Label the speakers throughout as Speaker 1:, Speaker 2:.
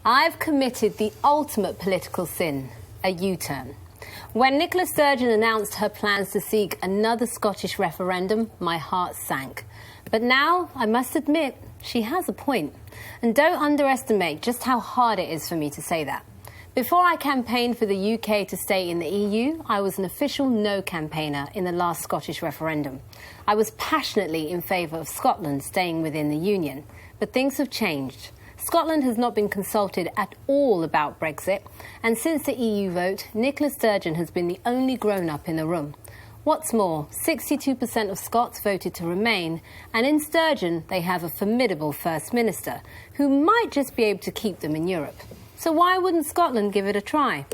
Speaker 1: I've committed the ultimate political sin, a U-turn. When Nicola Sturgeon announced her plans to seek another Scottish referendum, my heart sank. But now, I must admit, she has a point. And don't underestimate just how hard it is for me to say that. Before I campaigned for the UK to stay in the EU, I was an official no campaigner in the last Scottish referendum. I was passionately in favour of Scotland staying within the Union. But things have changed. Scotland has not been consulted at all about Brexit, and since the EU vote, Nicola Sturgeon has been the only grown-up in the room. What's more, 62% of Scots voted to remain, and in Sturgeon they have a formidable First Minister, who might just be able to keep them in Europe. So why wouldn't Scotland give it a try?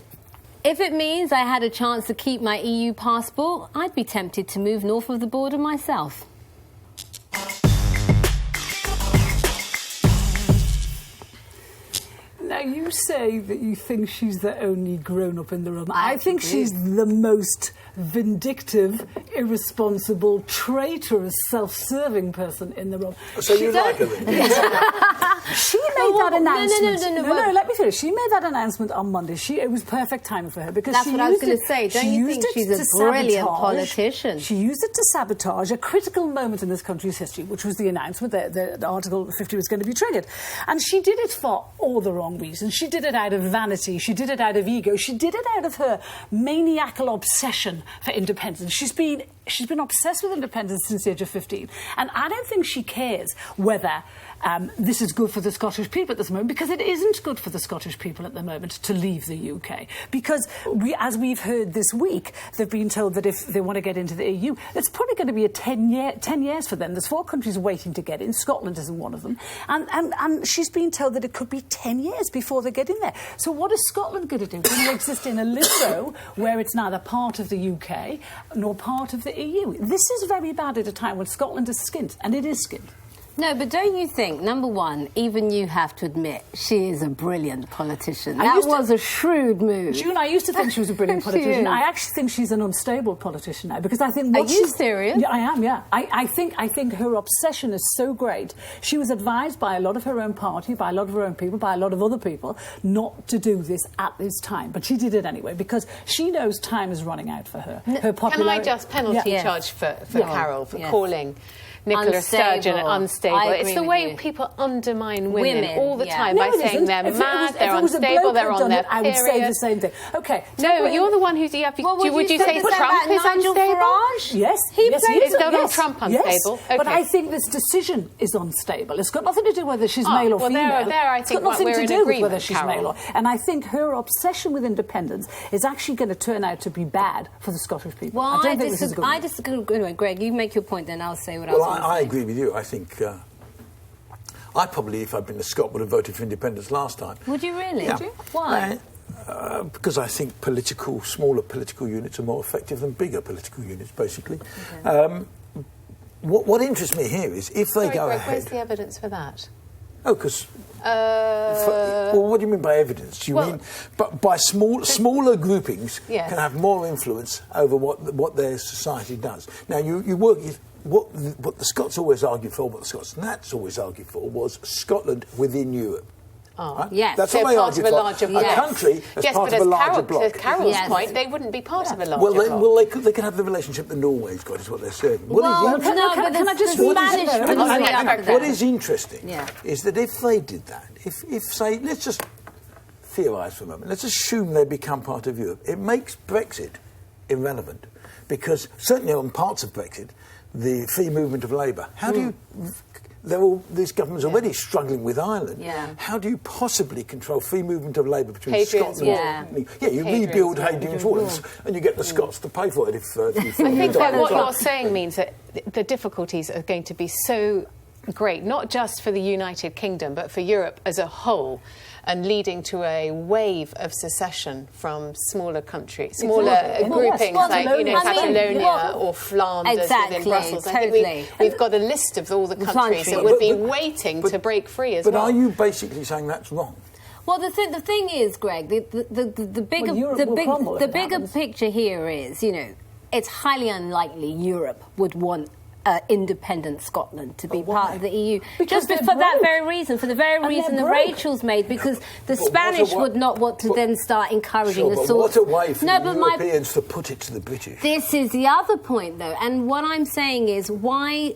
Speaker 1: If it means I had a chance to keep my EU passport, I'd be tempted to move north of the border myself.
Speaker 2: Now, you say that you think she's the only grown-up in the room. I think she's the most vindictive, irresponsible, traitorous, self-serving person in the room.
Speaker 3: So you like her, then?
Speaker 2: She made that announcement.
Speaker 1: No,
Speaker 2: let me finish. She made that announcement on Monday. It was perfect timing for her because
Speaker 1: that's what I was going to say. Don't you think she's a brilliant politician?
Speaker 2: She used it to sabotage a critical moment in this country's history, which was the announcement that the Article 50 was going to be triggered. And she did it for all the wrong reasons. She did it out of vanity. She did it out of ego. She did it out of her maniacal obsession for independence. She's been obsessed with independence since the age of 15. And I don't think she cares whether this is good for the Scottish people at this moment, because it isn't good for the Scottish people at the moment to leave the UK. Because, as we've heard this week, they've been told that if they want to get into the EU, it's probably going to be 10 years for them. There's 4 countries waiting to get in. Scotland isn't one of them. And she's been told that it could be 10 years before they get in there. So what is Scotland going to do? Going to exist in a limbo where it's neither part of the UK nor part of the EU? This is very bad at a time when Scotland is skint, and it is skint.
Speaker 1: No, but don't you think, number one, even you have to admit, she is a brilliant politician. That was a shrewd move.
Speaker 2: June, I used to think she was a brilliant politician. I actually think she's an unstable politician now, because I think...
Speaker 1: Are you serious?
Speaker 2: Yeah, I am, yeah. I think her obsession is so great. She was advised by a lot of her own party, by a lot of her own people, by a lot of other people, not to do this at this time. But she did it anyway, because she knows time is running out for her. Her popularity...
Speaker 4: Can I just penalty charge for Carol for calling Nicola Sturgeon unstable? It's the way people undermine women all the time by saying they're mad, they're unstable, they're on their period.
Speaker 2: I would say the same thing. Okay.
Speaker 4: No, you're the one who's... Would you say Trump is unstable?
Speaker 2: Yes.
Speaker 4: Is Donald Trump unstable?
Speaker 2: Yes.
Speaker 4: Okay.
Speaker 2: But I think this decision is unstable. It's got nothing to do whether she's male or female.
Speaker 4: There, I think
Speaker 2: it's got nothing
Speaker 4: we're
Speaker 2: to
Speaker 4: in
Speaker 2: do with whether she's
Speaker 4: Carol.
Speaker 2: male or... And I think her obsession with independence is actually going to turn out to be bad for the Scottish people.
Speaker 1: Well,
Speaker 2: I don't think this is good.
Speaker 1: I disagree. Anyway, Greg, you make your point, then I'll say what I was going to say.
Speaker 3: I agree with you. I think I probably, if I'd been a Scot, would have voted for independence last time.
Speaker 1: Would you really?
Speaker 3: Yeah.
Speaker 1: Would you? Why?
Speaker 3: Because I think smaller political units are more effective than bigger political units, basically.
Speaker 1: Okay.
Speaker 3: What interests me here is if they go ahead...
Speaker 4: Where's the evidence for that?
Speaker 3: Oh, because... well, what do you mean by evidence? Do you mean... But by smaller groupings can have more influence over what their society does. Now, you work... What the Scots always argued for, what the Scots Nats always argued for, was Scotland within Europe.
Speaker 1: Right? Yes.
Speaker 3: That's what they argued for. A country as part of a larger bloc.
Speaker 4: As Carol's point, they wouldn't be part of a larger bloc.
Speaker 3: Well, they could have the relationship that Norway's got, is what they're saying.
Speaker 1: What
Speaker 3: is interesting is that if they did that, if say, let's just theorise for a moment, let's assume they become part of Europe, it makes Brexit irrelevant, because certainly on parts of Brexit, the free movement of labour. How do you... this government's already struggling with Ireland.
Speaker 1: Yeah.
Speaker 3: How do you possibly control free movement of labour between
Speaker 4: Hadrian's
Speaker 3: Scotland... you rebuild Hadrian's Wall and you get the Scots to pay for it if
Speaker 4: I think that what you're saying means that the difficulties are going to be so great, not just for the United Kingdom, but for Europe as a whole, and leading to a wave of secession from smaller countries, smaller groupings like Catalonia or Flanders within Brussels.
Speaker 1: Totally.
Speaker 4: I think we've got a list of all the countries that would be waiting to break free as well.
Speaker 3: But are you basically saying that's wrong?
Speaker 1: Well, the thing is, Greg, the bigger picture here is, it's highly unlikely Europe would want independent Scotland to be part of the EU.
Speaker 2: Because
Speaker 1: Just for that very reason, for the very reason that Rachel's made, because the Spanish would not want to then start encouraging the sort.
Speaker 3: What a way for the Europeans to put it to the British.
Speaker 1: This is the other point, though, and what I'm saying is why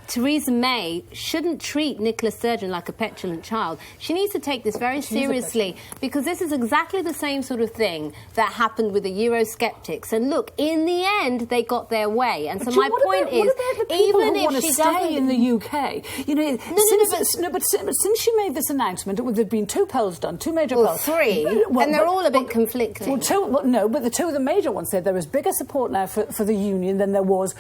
Speaker 1: Theresa May shouldn't treat Nicola Sturgeon like a petulant child. She needs to take this very seriously, because this is exactly the same sort of thing that happened with the Eurosceptics. And look, in the end, they got their way. And so my point is, even if she
Speaker 2: stay in the UK, you know, but since she made this announcement, there've been 2 polls done, 2 major polls,
Speaker 1: 3, and they're all a bit conflicting.
Speaker 2: But the 2 of the major ones said there is bigger support now for the union than there was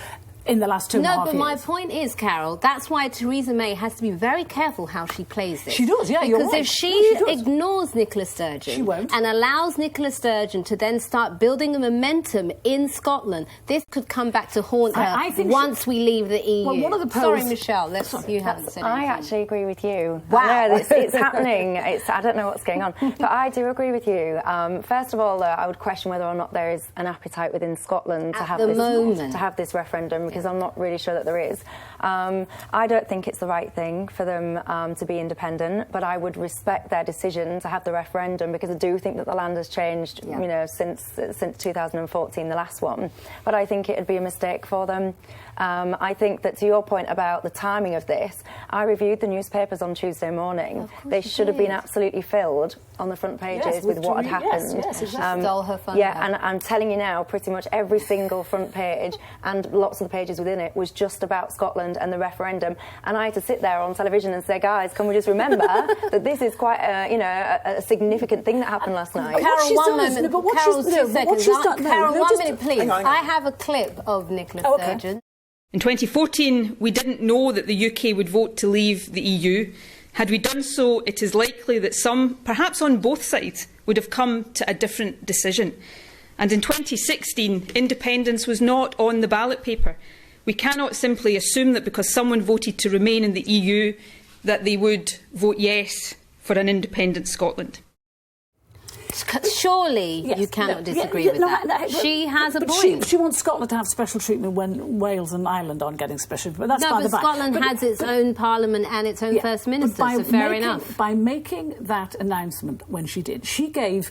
Speaker 2: in the last 2.5 years.
Speaker 1: No, but my point is, Carol, that's why Theresa May has to be very careful how she plays this.
Speaker 2: She does, yeah, you're right.
Speaker 1: Because if she ignores Nicola Sturgeon
Speaker 2: she won't.
Speaker 1: and allows Nicola Sturgeon to then start building a momentum in Scotland, this could come back to haunt her once we leave the EU.
Speaker 2: Well, one of the polls...
Speaker 1: Sorry, Michelle, you haven't said anything.
Speaker 5: I actually agree with you.
Speaker 1: Wow.
Speaker 5: No, it's happening. I don't know what's going on. But I do agree with you. First of all, I would question whether or not there is an appetite within Scotland to have this referendum, because I'm not really sure that there is. I don't think it's the right thing for them to be independent, but I would respect their decision to have the referendum, because I do think that the land has changed, you know, since 2014, the last one. But I think it would be a mistake for them. I think that, to your point about the timing of this, I reviewed the newspapers on Tuesday morning. They should have been absolutely filled on the front pages with what had happened.
Speaker 1: Yes, stole her thunder.
Speaker 5: Yeah, and I'm telling you now, pretty much every single front page and lots of the pages within it was just about Scotland and the referendum. And I had to sit there on television and say, guys, can we just remember that this is quite a significant thing that happened last night?
Speaker 1: Carol, one moment. Carol, 2 seconds. Carol, 1 minute, please. Hang on. I have a clip of Nicola Sturgeon.
Speaker 6: In 2014, we didn't know that the UK would vote to leave the EU. Had we done so, it is likely that some, perhaps on both sides, would have come to a different decision. And in 2016, independence was not on the ballot paper. We cannot simply assume that because someone voted to remain in the EU, that they would vote yes for an independent Scotland.
Speaker 1: Surely you cannot disagree with that. She has a point.
Speaker 2: She wants Scotland to have special treatment when Wales and Ireland aren't getting special treatment. But that's
Speaker 1: Scotland has its own parliament and its own First Minister, so fair enough.
Speaker 2: By making that announcement when she did, she gave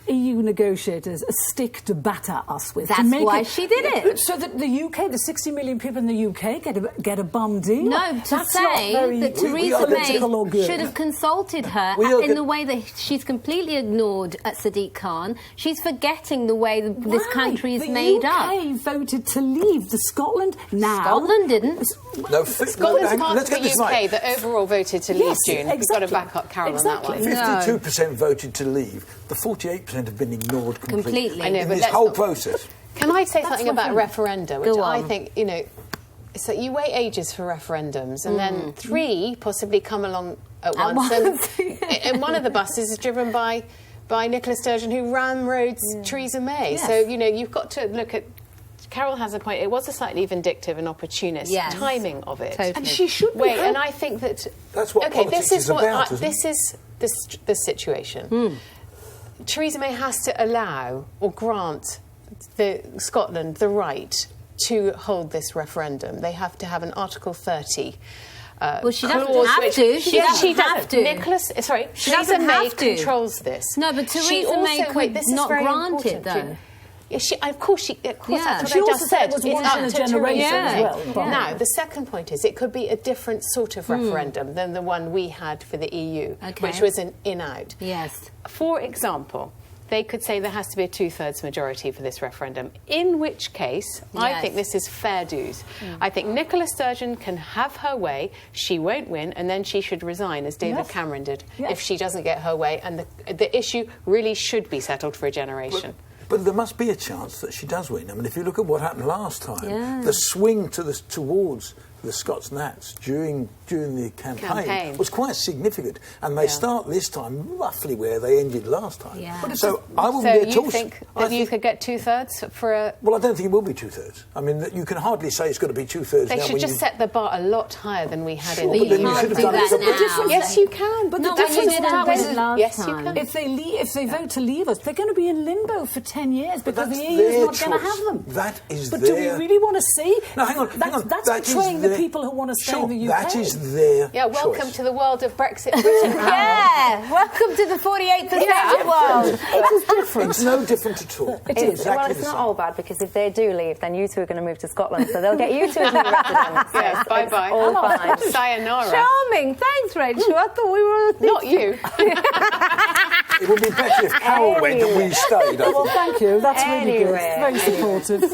Speaker 2: EU negotiators a stick to batter us with.
Speaker 1: That's why she did it.
Speaker 2: So that the UK, the 60 million people in the UK, get a bum deal.
Speaker 1: No, to say that Theresa May should have consulted her in the way that she's completely ignored Sadiq Khan. She's forgetting the way this country is made up.
Speaker 2: The UK voted to leave. Scotland now.
Speaker 1: Scotland didn't.
Speaker 3: No,
Speaker 4: Scotland's part of the UK that overall voted to leave, June. We've got to back up Carol on that one.
Speaker 3: 52% voted to leave. The 48% have been ignored completely.
Speaker 4: I know, but
Speaker 3: this whole process.
Speaker 4: Can I say something about referenda, which I think, you know, so you wait ages for referendums, and then 3 possibly come along at once. And one of the buses is driven by Nicola Sturgeon, who ramroads Theresa May.
Speaker 2: Yes.
Speaker 4: So, you know, you've got to look at... Carol has a point. It was a slightly vindictive and opportunist timing of it.
Speaker 2: Totally. And she should be.
Speaker 4: And I think that...
Speaker 3: That's what politics is about,
Speaker 4: this is the situation. Theresa May has to allow or grant Scotland the right to hold this referendum. They have to have an Article 30.
Speaker 1: Well, she doesn't have to. She doesn't have to.
Speaker 4: Theresa May controls this.
Speaker 1: No, but Theresa May could not grant it, though.
Speaker 4: Of course, that's what I just said.
Speaker 2: It's up to generation as well.
Speaker 4: Now, the second point is it could be a different sort of referendum than the one we had for the EU, which was an in-out.
Speaker 1: Yes.
Speaker 4: For example, they could say there has to be a 2/3 majority for this referendum, in which case I think this is fair dues. I think Nicola Sturgeon can have her way, she won't win, and then she should resign, as David Cameron did, if she doesn't get her way, and the issue really should be settled for a generation.
Speaker 3: But there must be a chance that she does win. I mean, if you look at what happened last time, the swing towards the Scots Nats during the campaign was quite significant, and they start this time roughly where they ended last time.
Speaker 1: Yeah.
Speaker 3: So I wouldn't be at all.
Speaker 4: You think that you could get 2/3 for a?
Speaker 3: Well, I don't think it will be 2/3. I mean, you can hardly say it's got to be 2/3.
Speaker 4: They should just set the bar a lot higher than we had in
Speaker 1: the
Speaker 4: the
Speaker 1: EU.
Speaker 4: EU.
Speaker 1: You can't do that now.
Speaker 4: Yes, you can.
Speaker 2: But
Speaker 1: No,
Speaker 2: the
Speaker 1: you
Speaker 2: difference
Speaker 1: did
Speaker 2: now is
Speaker 1: last time.
Speaker 2: if they vote to leave us, they're going to be in limbo for 10 years because the
Speaker 3: that's
Speaker 2: EU is
Speaker 3: their
Speaker 2: not going to
Speaker 3: choice.
Speaker 2: have them.
Speaker 3: That is
Speaker 2: But
Speaker 3: their...
Speaker 2: do we really want to see?
Speaker 3: No, hang on.
Speaker 2: That's
Speaker 3: That is
Speaker 2: betraying the
Speaker 3: their-
Speaker 2: people who want to stay
Speaker 3: Sure,
Speaker 2: in the UK.
Speaker 3: that is their
Speaker 4: welcome
Speaker 3: choice.
Speaker 4: to the world of Brexit Britain.
Speaker 1: Yeah, welcome to the 48% world.
Speaker 2: It is different.
Speaker 3: It's no different at all.
Speaker 2: It is.
Speaker 3: Exactly
Speaker 5: Well, it's
Speaker 3: the
Speaker 5: not
Speaker 3: same.
Speaker 5: all bad because if they do leave, then you two are going to move to Scotland, so they'll get you two as new residents.
Speaker 4: Yes, bye-bye.
Speaker 5: All fine.
Speaker 4: Sayonara.
Speaker 1: Charming. Thanks, Rachel. I thought we were...
Speaker 4: Not you.
Speaker 3: It would be better if Carol went and we stayed. I
Speaker 2: Well,
Speaker 3: think.
Speaker 2: thank you. That's really good.
Speaker 5: Anyway.
Speaker 2: Very supportive.